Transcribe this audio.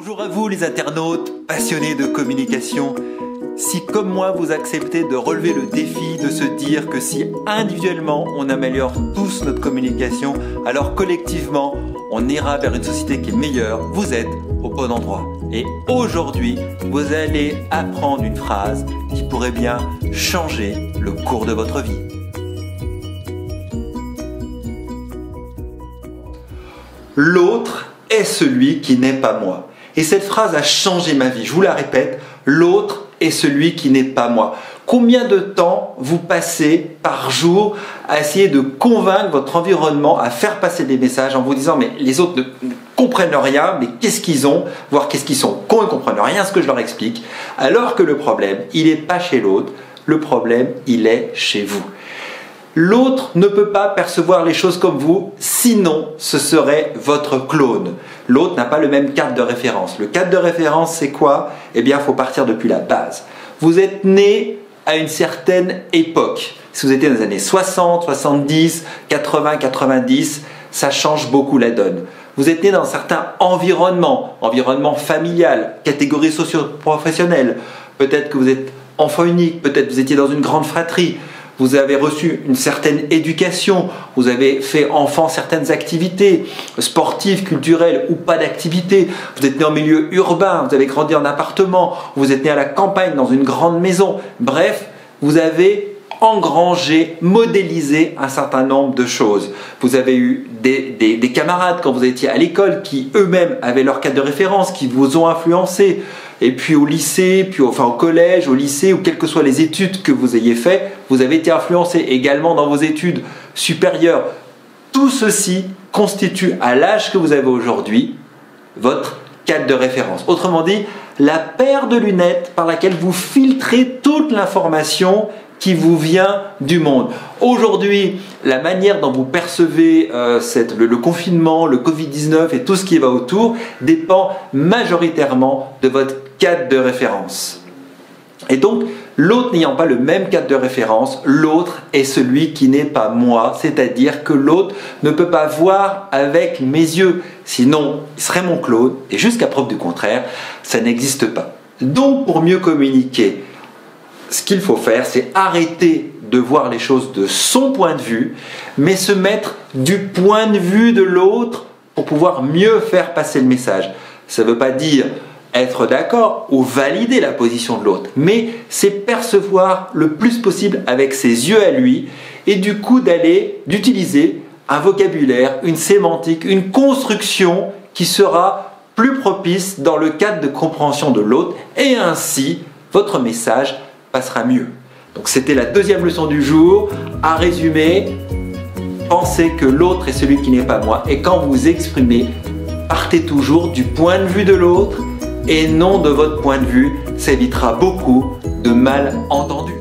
Bonjour à vous les internautes passionnés de communication. Si comme moi vous acceptez de relever le défi de se dire que si individuellement on améliore tous notre communication, alors collectivement on ira vers une société qui est meilleure, vous êtes au bon endroit. Et aujourd'hui, vous allez apprendre une phrase qui pourrait bien changer le cours de votre vie. L'autre est celui qui n'est pas moi. Et cette phrase a changé ma vie. Je vous la répète, l'autre est celui qui n'est pas moi. Combien de temps vous passez par jour à essayer de convaincre votre environnement à faire passer des messages en vous disant mais les autres ne comprennent rien, mais qu'est-ce qu'ils ont, voire qu'est-ce qu'ils sont cons, ils ne comprennent rien à ce que je leur explique, alors que le problème, il n'est pas chez l'autre, le problème, il est chez vous. L'autre ne peut pas percevoir les choses comme vous, sinon ce serait votre clone. L'autre n'a pas le même cadre de référence. Le cadre de référence, c'est quoi? Eh bien, il faut partir depuis la base. Vous êtes né à une certaine époque. Si vous étiez dans les années 60, 70, 80, 90, ça change beaucoup la donne. Vous êtes né dans un certain environnement familial, catégorie socio-professionnelle. Peut-être que vous êtes enfant unique, peut-être que vous étiez dans une grande fratrie. Vous avez reçu une certaine éducation, vous avez fait enfant certaines activités sportives, culturelles ou pas d'activités. Vous êtes né en milieu urbain, vous avez grandi en appartement, vous êtes né à la campagne dans une grande maison. Bref, vous avez engrangé, modélisé un certain nombre de choses. Vous avez eu des camarades quand vous étiez à l'école qui eux-mêmes avaient leur cadre de référence, qui vous ont influencé. Et puis au lycée, puis au collège, au lycée, ou quelles que soient les études que vous ayez faites, vous avez été influencé également dans vos études supérieures. Tout ceci constitue, à l'âge que vous avez aujourd'hui, votre cadre de référence. Autrement dit, la paire de lunettes par laquelle vous filtrez toute l'information qui vous vient du monde. Aujourd'hui, la manière dont vous percevez le confinement, le Covid-19 et tout ce qui va autour dépend majoritairement de votre cadre de référence. Et donc, l'autre n'ayant pas le même cadre de référence, l'autre est celui qui n'est pas moi, c'est-à-dire que l'autre ne peut pas voir avec mes yeux, sinon il serait mon clone, et jusqu'à preuve du contraire, ça n'existe pas. Donc, pour mieux communiquer, ce qu'il faut faire, c'est arrêter de voir les choses de son point de vue, mais se mettre du point de vue de l'autre pour pouvoir mieux faire passer le message. Ça ne veut pas dire être d'accord ou valider la position de l'autre, mais c'est percevoir le plus possible avec ses yeux à lui et du coup d'utiliser un vocabulaire, une sémantique, une construction qui sera plus propice dans le cadre de compréhension de l'autre et ainsi votre message passera mieux. Donc c'était la deuxième leçon du jour. À résumer, pensez que l'autre est celui qui n'est pas moi et quand vous exprimez, partez toujours du point de vue de l'autre et non de votre point de vue. Ça évitera beaucoup de malentendus.